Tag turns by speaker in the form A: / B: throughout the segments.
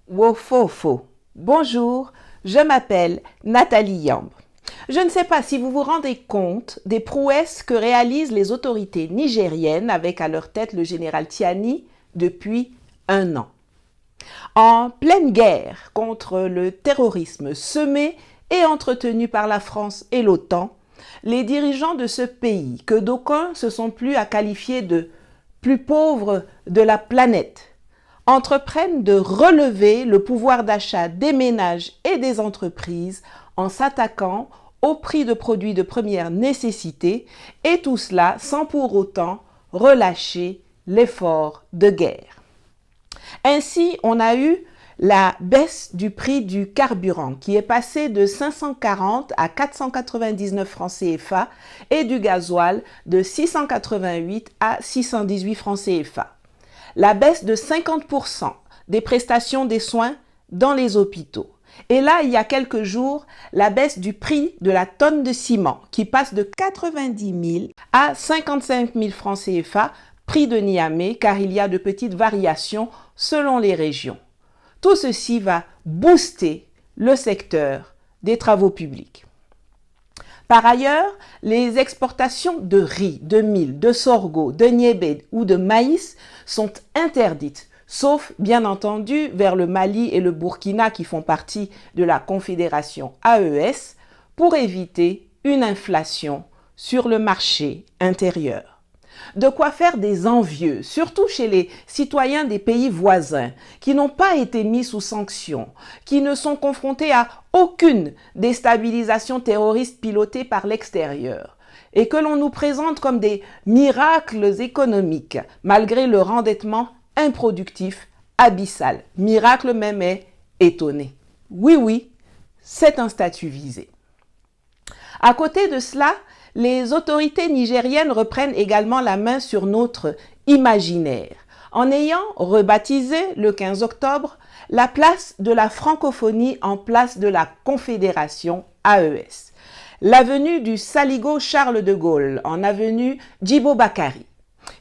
A: Wofofo. Bonjour, je m'appelle Nathalie Yamb. Je ne sais pas si vous vous rendez compte des prouesses que réalisent les autorités nigériennes avec à leur tête le général Tiani depuis un an. En pleine guerre contre le terrorisme semé et entretenu par la France et l'OTAN, les dirigeants de ce pays, que d'aucuns se sont plu à qualifier de plus pauvre de la planète, entreprennent de relever le pouvoir d'achat des ménages et des entreprises en s'attaquant au prix de produits de première nécessité, et tout cela sans pour autant relâcher l'effort de guerre. Ainsi, on a eu la baisse du prix du carburant qui est passé de 540 à 499 francs CFA et du gasoil de 688 à 618 francs CFA. La baisse de 50% des prestations des soins dans les hôpitaux. Et là, il y a quelques jours, la baisse du prix de la tonne de ciment qui passe de 90 000 à 55 000 francs CFA, prix de Niamey, car il y a de petites variations selon les régions. Tout ceci va booster le secteur des travaux publics. Par ailleurs, les exportations de riz, de mil, de sorgho, de niébé ou de maïs sont interdites, sauf bien entendu vers le Mali et le Burkina qui font partie de la Confédération AES, pour éviter une inflation sur le marché intérieur. De quoi faire des envieux, surtout chez les citoyens des pays voisins, qui n'ont pas été mis sous sanction, qui ne sont confrontés à aucune déstabilisation terroriste pilotée par l'extérieur, et que l'on nous présente comme des miracles économiques, malgré leur endettement improductif, abyssal. Miracle même est étonné. Oui, c'est un statut visé. À côté de cela, les autorités nigériennes reprennent également la main sur notre imaginaire, en ayant rebaptisé le 15 octobre la place de la francophonie en place de la Confédération AES, l'avenue du Saligo Charles de Gaulle en avenue Djibo Bakary.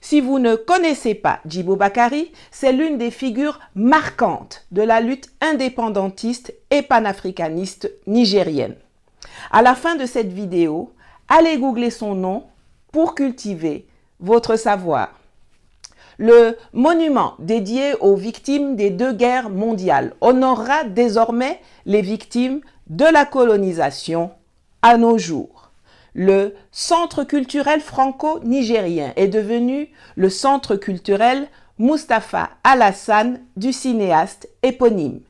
A: Si vous ne connaissez pas Djibo Bakary, c'est l'une des figures marquantes de la lutte indépendantiste et panafricaniste nigérienne. À la fin de cette vidéo, allez googler son nom pour cultiver votre savoir. Le monument dédié aux victimes des 2 guerres mondiales honorera désormais les victimes de la colonisation à nos jours. Le Centre culturel franco-nigérien est devenu le Centre culturel Mustapha Alassane du cinéaste éponyme.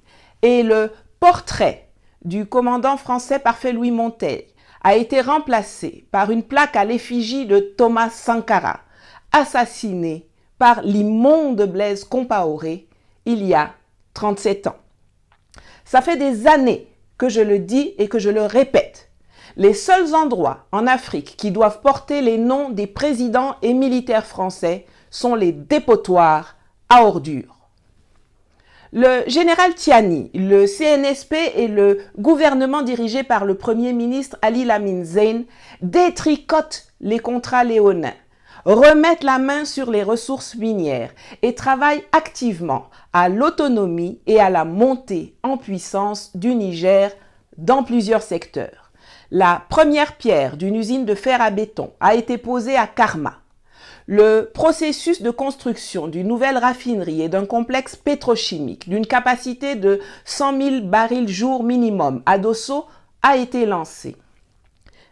A: Et le portrait du commandant français Parfait-Louis Monteil a été remplacé par une plaque à l'effigie de Thomas Sankara, assassiné par l'immonde Blaise Compaoré il y a 37 ans. Ça fait des années que je le dis et que je le répète. Les seuls endroits en Afrique qui doivent porter les noms des présidents et militaires français sont les dépotoirs à ordures. Le général Tiani, le CNSP et le gouvernement dirigé par le Premier ministre Ali Lamine Zeine détricotent les contrats léonins, remettent la main sur les ressources minières et travaillent activement à l'autonomie et à la montée en puissance du Niger dans plusieurs secteurs. La première pierre d'une usine de fer à béton a été posée à Karma. Le processus de construction d'une nouvelle raffinerie et d'un complexe pétrochimique d'une capacité de 100 000 barils jour minimum à Dosso a été lancé.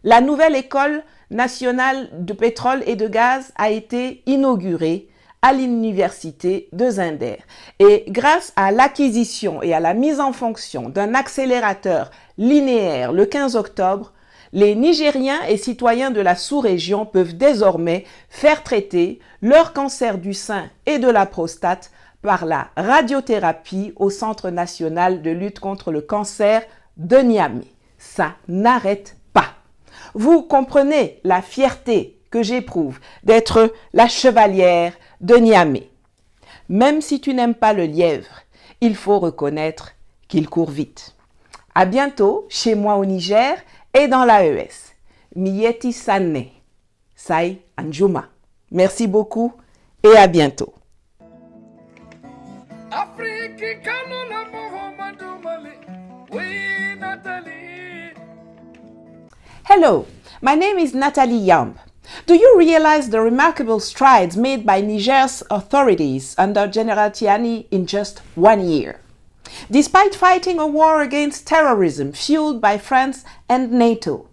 A: La nouvelle école nationale de pétrole et de gaz a été inaugurée à l'université de Zinder. Et grâce à l'acquisition et à la mise en fonction d'un accélérateur linéaire le 15 octobre, les Nigériens et citoyens de la sous-région peuvent désormais faire traiter leur cancer du sein et de la prostate par la radiothérapie au Centre national de lutte contre le cancer de Niamey. Ça n'arrête pas. Vous comprenez la fierté que j'éprouve d'être la chevalière de Niamey. Même si tu n'aimes pas le lièvre, il faut reconnaître qu'il court vite. À bientôt chez moi au Niger et dans l'AES. Miyeti Sané, Sai Anjuma. Merci beaucoup et à bientôt.
B: Afrique.
A: Hello, my name is Nathalie Yamb. Do you realize the remarkable strides made by Niger's authorities under General Tiani in just 1 year? Despite fighting a war against terrorism fueled by France and NATO,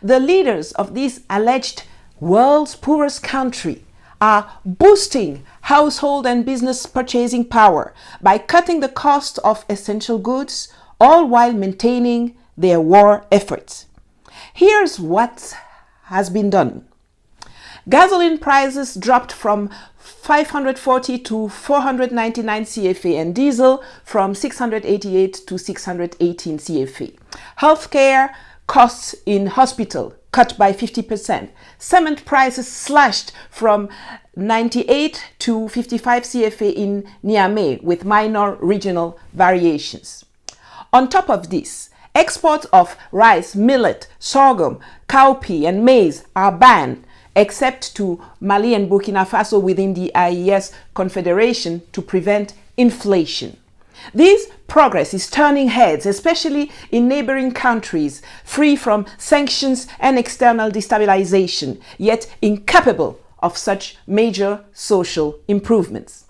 A: the leaders of this alleged world's poorest country are boosting household and business purchasing power by cutting the cost of essential goods, all while maintaining their war efforts. Here's what has been done. Gasoline prices dropped from 540 to 499 CFA and diesel from 688 to 618 CFA. Healthcare costs in hospital cut by 50%. Cement prices slashed from 98 to 55 CFA in Niamey with minor regional variations. On top of this, exports of rice, millet, sorghum, cowpea and maize are banned except to Mali and Burkina Faso within the IES Confederation to prevent inflation. This progress is turning heads, especially in neighboring countries, free from sanctions and external destabilization, yet incapable of such major social improvements.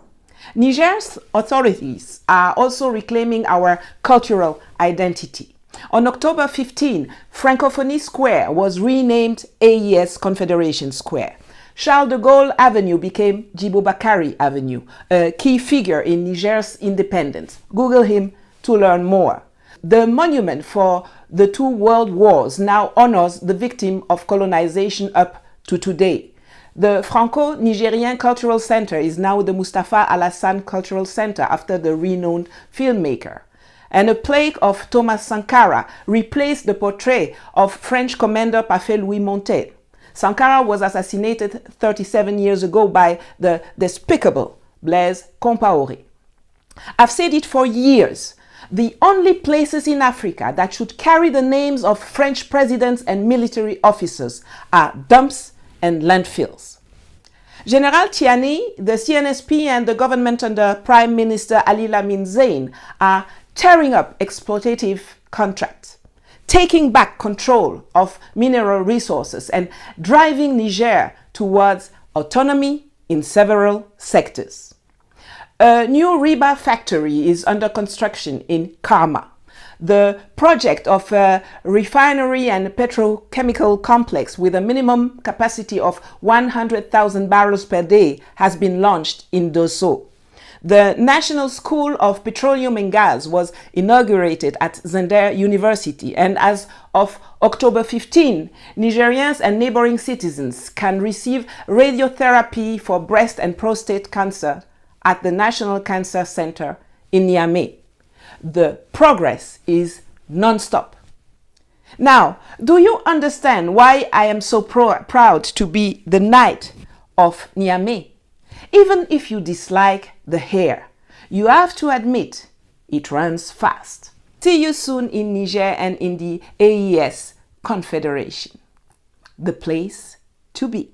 A: Niger's authorities are also reclaiming our cultural identity. On October 15, Francophonie Square was renamed AES Confederation Square. Charles de Gaulle Avenue became Djibo Bakari Avenue, a key figure in Niger's independence. Google him to learn more. The monument for the two world wars now honors the victim of colonization up to today. The Franco-Nigerian Cultural Center is now the Mustafa Alassane Cultural Center after the renowned filmmaker. And a plaque of Thomas Sankara replaced the portrait of French commander Parfait Louis Montet. Sankara was assassinated 37 years ago by the despicable Blaise Compaoré. I've said it for years. The only places in Africa that should carry the names of French presidents and military officers are dumps and landfills. General Tiani, the CNSP and the government under Prime Minister Ali Lamine Zein are tearing up exploitative contracts, taking back control of mineral resources and driving Niger towards autonomy in several sectors. A new rebar factory is under construction in Karma. The project of a refinery and petrochemical complex with a minimum capacity of 100,000 barrels per day has been launched in Dosso. The National School of Petroleum and Gas was inaugurated at Zender University, and as of October 15, Nigerians and neighboring citizens can receive radiotherapy for breast and prostate cancer at the National Cancer Center in Niamey. The progress is non-stop. Now, do you understand why I am so proud to be the Knight of Niamey? Even if you dislike the hair, you have to admit it runs fast. See you soon in Niger and in the AES Confederation, the place to be.